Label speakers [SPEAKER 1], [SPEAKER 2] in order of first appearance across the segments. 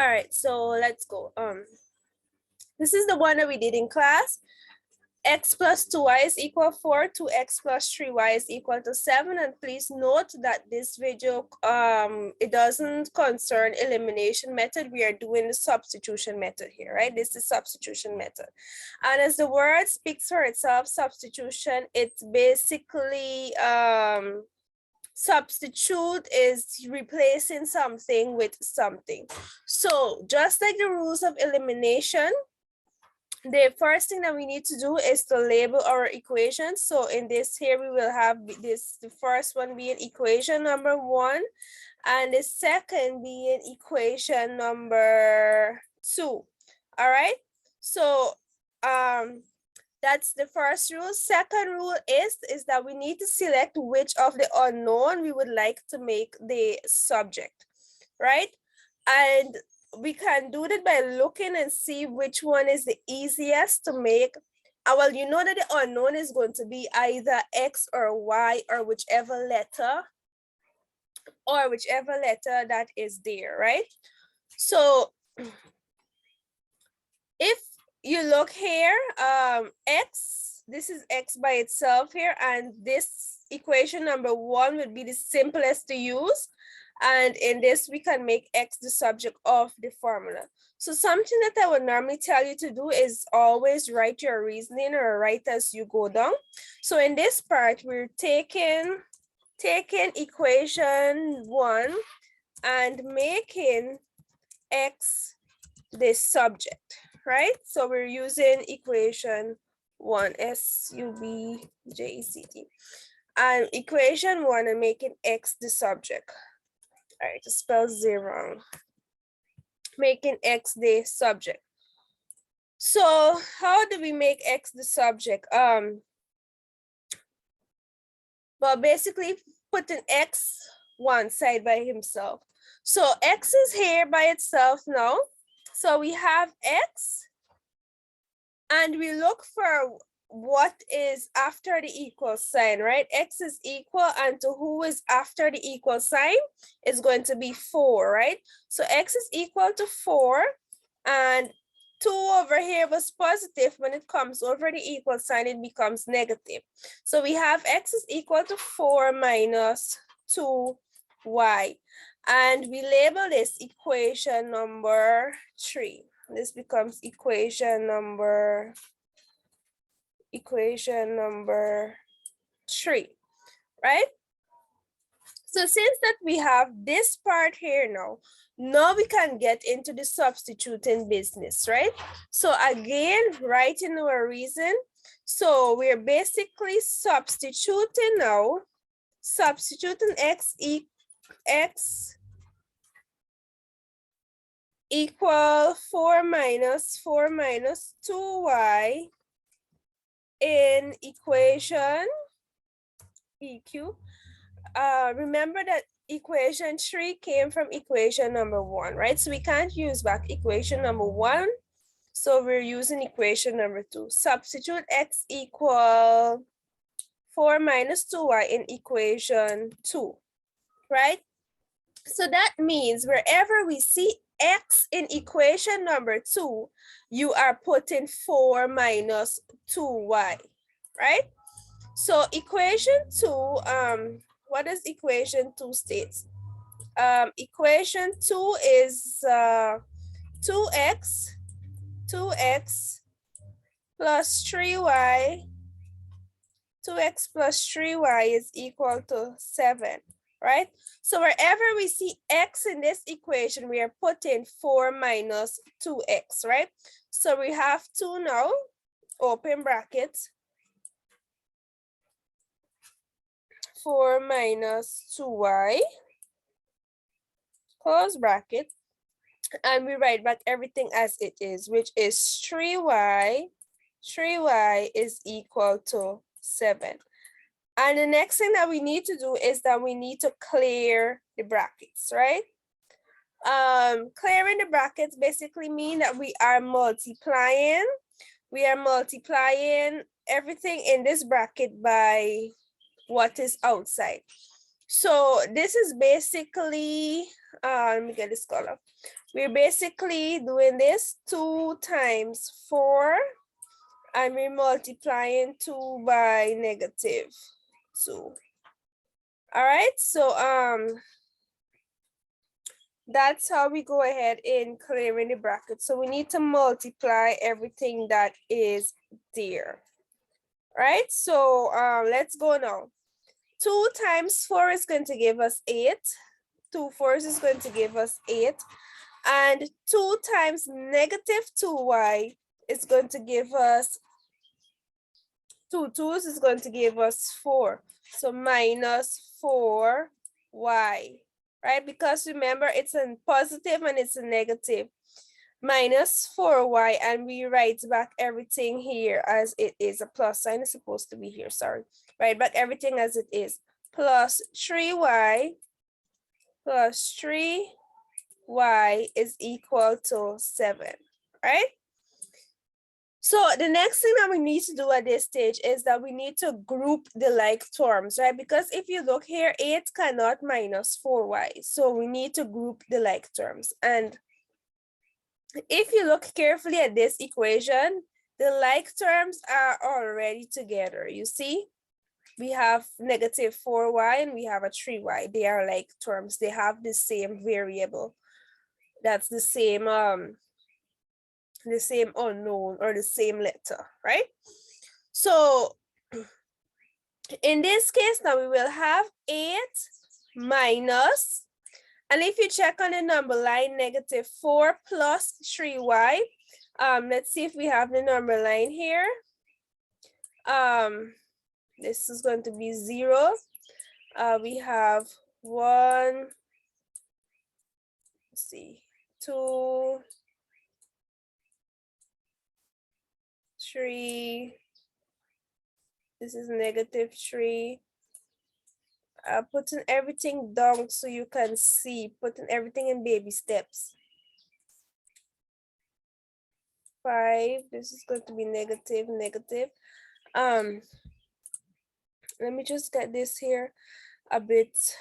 [SPEAKER 1] All right, so let's go. This is the one that we did in class. X plus 2y is equal 4, 2x plus 3y is equal to 7. And please note that this video, it doesn't concern elimination method. We are doing the substitution method here, right? This is substitution method. And as the word speaks for itself, substitution, it's basically, substitute is replacing something with something. So just like the rules of elimination, the first thing that we need to do is to label our equations. So in this here, we will have this, the first one being equation number 1, and the second being equation number 2. All right. So that's the first rule. Second rule is that we need to select which of the unknown we would like to make the subject, right? And we can do that by looking and see which one is the easiest to make. Well, you know that the unknown is going to be either X or Y or whichever letter that is there, right? So if you look here, X, this is X by itself here, and this equation number 1 would be the simplest to use. And in this, we can make X the subject of the formula. So something that I would normally tell you to do is always write your reasoning or write as you go down. So in this part, we're taking equation 1 and making X the subject, right? So we're using equation 1, S-U-B-J-E-C-T. And equation 1 and making X the subject. All right, just spell 0. Making X the subject. So how do we make X the subject? Well, basically putting X one side by himself. So X is here by itself now. So we have X, and we look for what is after the equal sign, right? X is equal, and to who is after the equal sign is going to be 4, right? So X is equal to 4, and 2 over here was positive. When it comes over the equal sign, it becomes negative. So we have X is equal to 4 minus 2y. And we label this equation number 3. This becomes equation number 3, right? So since that we have this part here now we can get into the substituting business, right? So again, writing our reason. So we're basically substituting now, substituting X equal 4 minus 2y in equation EQ. Remember that equation 3 came from equation number 1, right? So we can't use back equation number 1. So we're using equation number 2. Substitute X equal 4 minus 2y in equation 2, right? So that means wherever we see X in equation number 2, you are putting 4 minus 2y, right? So equation 2, what does equation 2 states? Equation 2 is 2x plus 3y, 2x plus 3y is equal to 7, right? So wherever we see X in this equation, we are putting 4 minus 2x, right? So we have 2 now, open brackets, 4 minus 2y, close bracket, and we write back everything as it is, which is 3y is equal to 7. And the next thing that we need to do is that we need to clear the brackets, right? Clearing the brackets basically mean that we are multiplying everything in this bracket by what is outside. So this is basically, let me get this color. We're basically doing this 2 times 4, and we're multiplying 2 by -2. All right, so that's how we go ahead in clearing the bracket. So we need to multiply everything that is there. Right, so let's go now. 2 times 4 is going to give us 8. 2 4s is going to give us 8. And 2 times -2y is going to give us 2 2s is going to give us 4. So -4y, right? Because remember, it's a positive and it's a negative. -4y, and we write back everything here as it is. A plus sign is supposed to be here, sorry. Write back everything as it is. Plus 3y plus 3y is equal to 7, right? So the next thing that we need to do at this stage is that we need to group the like terms, right? Because if you look here, 8 cannot minus 4y. So we need to group the like terms. And if you look carefully at this equation, the like terms are already together. You see, we have -4y and we have a 3y. They are like terms. They have the same variable. That's the same unknown or the same letter, right? So in this case, now we will have 8 minus, and if you check on the number line, -4 plus 3y, let's see if we have the number line here. This is going to be 0. We have 1, let's see, 2, 3. This is -3. Putting everything down so you can see, putting everything in baby steps. 5, this is going to be negative. Let me just get this here a bit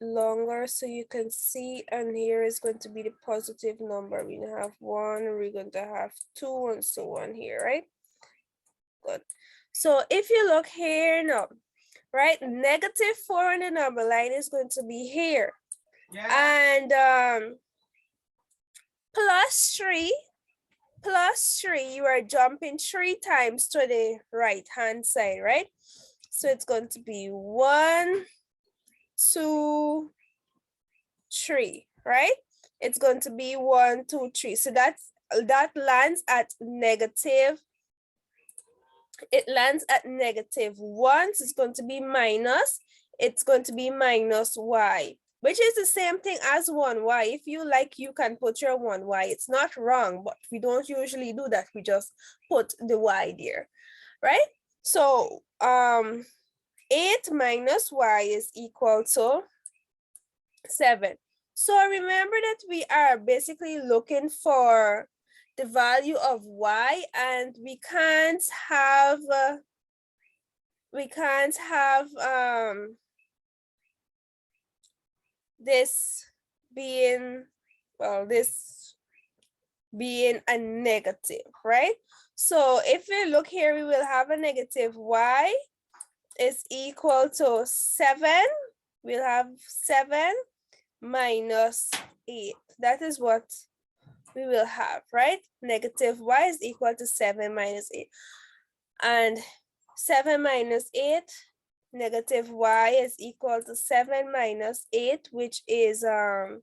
[SPEAKER 1] longer so you can see, and here is going to be the positive number. We have 1, we're going to have 2, and so on here, right? Good. So if you look here now, right, -4 on the number line is going to be here. Yeah. And plus 3, you are jumping 3 times to the right hand side, right? So it's going to be 1, 2, 3, right? It's going to be 1, 2, 3. So that lands at negative. It lands at -1. So it's going to be minus. It's going to be -y, which is the same thing as 1y. If you like, you can put your 1y. It's not wrong, but we don't usually do that. We just put the y there, right? So 8 minus y is equal to 7. So remember that we are basically looking for the value of y, and we can't have this being, well, this being a negative, right? So if we look here, we will have a negative y is equal to 7. We'll have 7 minus 8. That is what we will have, right? Negative y is equal to 7 minus 8. And 7 minus 8, negative y is equal to 7 minus 8, which is -1.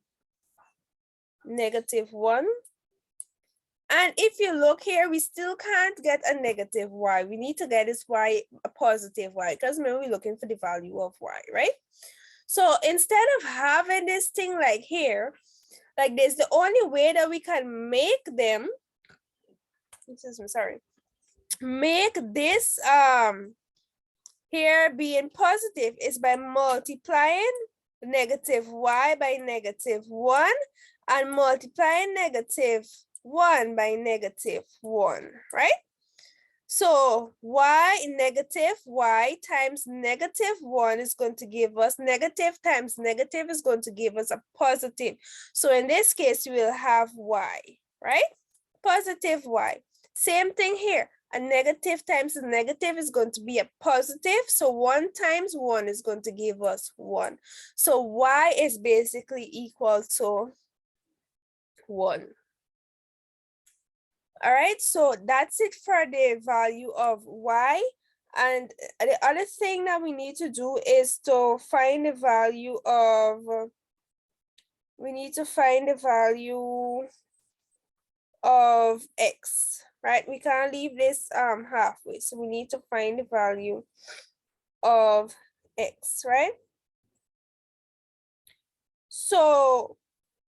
[SPEAKER 1] And if you look here, we still can't get a negative y. We need to get this y a positive y, because remember, we're looking for the value of y, right? So instead of having this thing like here, like this, the only way that we can make them, make this here being positive is by multiplying -y by -1 and multiplying -1 by -1, right? So y times -1 is going to give us negative times negative is going to give us a positive. So in this case, we will have y, right? Positive y. Same thing here. A negative times a negative is going to be a positive. So 1 times 1 is going to give us 1. So y is basically equal to 1. All right, so that's it for the value of y. And the other thing that we need to do is to find the value of, x, right? We can't leave this halfway. So we need to find the value of x, right? So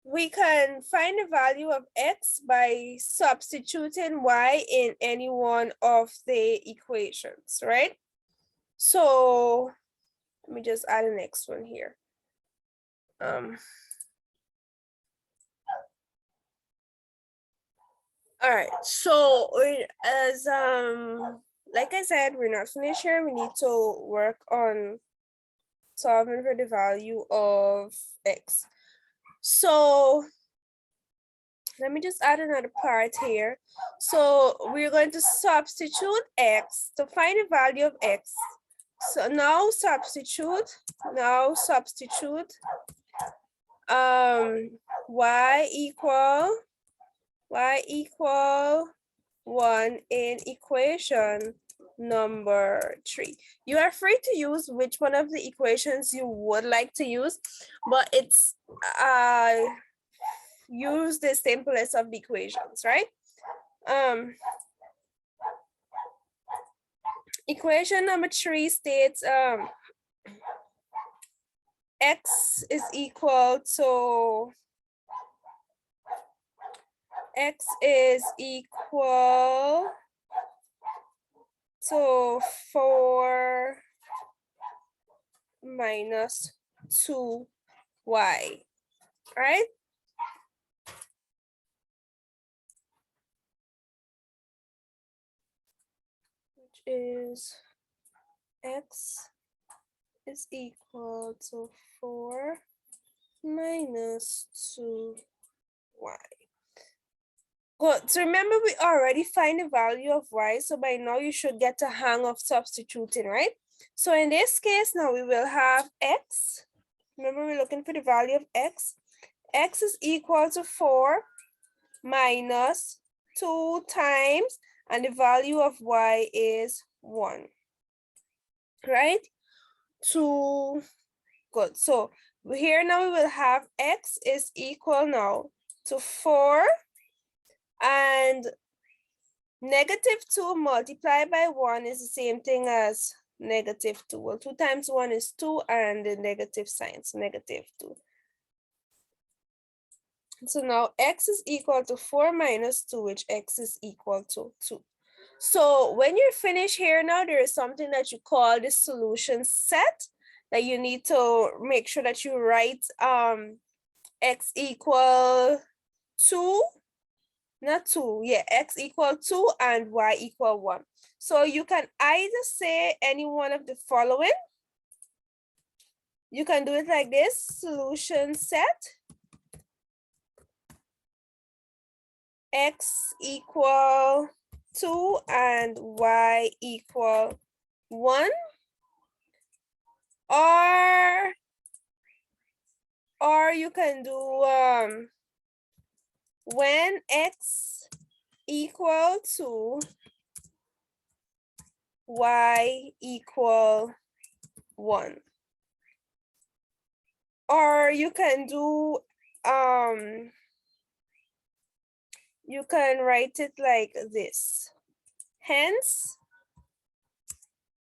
[SPEAKER 1] we can find the value of x by substituting y in any one of the equations, right? So let me just add the next one here. All right, so as like I said, we're not finished here. We need to work on solving for the value of x. So let me just add another part here. So we're going to substitute x to find the value of x. So now substitute y equal 1 in equation number 3. You are free to use which one of the equations you would like to use, but it's use the simplest of the equations, right? Equation number 3 states x is equal to 4 minus 2y, right? Which is x is equal to 4 minus 2y. Good. So remember, we already find the value of y. So by now you should get a hang of substituting, right? So in this case, now we will have x. Remember, we're looking for the value of x. X is equal to 4 minus 2 times, and the value of y is 1, right? 2, good. So here now we will have x is equal now to 4, and -2 multiplied by 1 is the same thing as -2. Well, 2 times 1 is 2, and the negative sign, so -2. So now x is equal to 4 minus 2, which x is equal to 2. So when you're finished here now, there is something that you call the solution set that you need to make sure that you write x equal 2, not 2, yeah, x equal 2 and y equal 1. So you can either say any one of the following. You can do it like this: solution set x equal 2 and y equal 1, or you can do when x equal 2, y equal 1. Or you can do you can write it like this: hence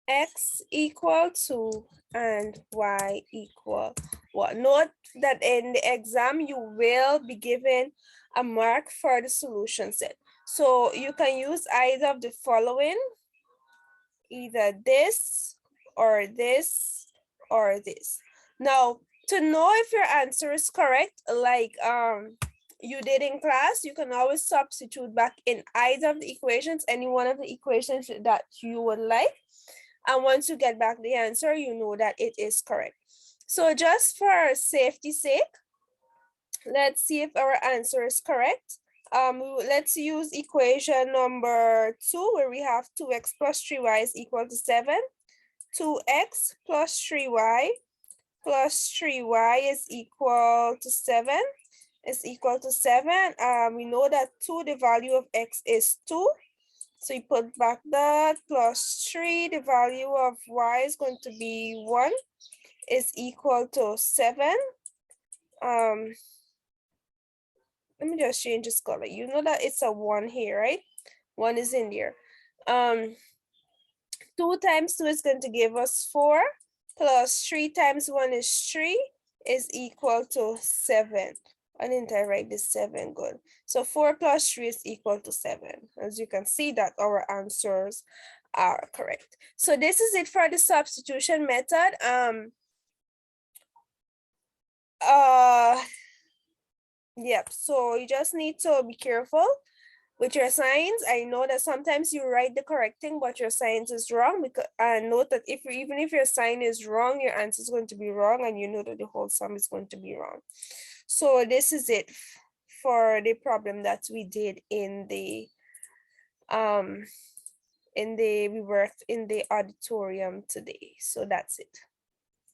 [SPEAKER 1] x equal 2 and y equal 1. Note that in the exam you will be given a mark for the solution set. So you can use either of the following, either this or this or this. Now, to know if your answer is correct, like you did in class, you can always substitute back in either of the equations, any one of the equations that you would like. And once you get back the answer, you know that it is correct. So just for safety's sake, let's see if our answer is correct. Let's use equation number 2, where we have 2x plus 3y is equal to 7. 2x plus 3y plus 3y is equal to 7. Is equal to 7. We know that 2, the value of x is 2. So you put back that plus 3, the value of y is going to be 1, is equal to 7. Let me just change this color. You know that it's a 1 here, right? 1 is in there. 2 times 2 is going to give us 4, plus 3 times 1 is 3, is equal to 7. Why didn't I write this 7? Good. So 4 plus 3 is equal to 7. As you can see that our answers are correct. So this is it for the substitution method. Yep, so you just need to be careful with your signs. I know that sometimes you write the correct thing, but your signs is wrong. Because note that even if your sign is wrong, your answer is going to be wrong, and you know that the whole sum is going to be wrong. So this is it for the problem that we did in the we worked in the auditorium today. So that's it.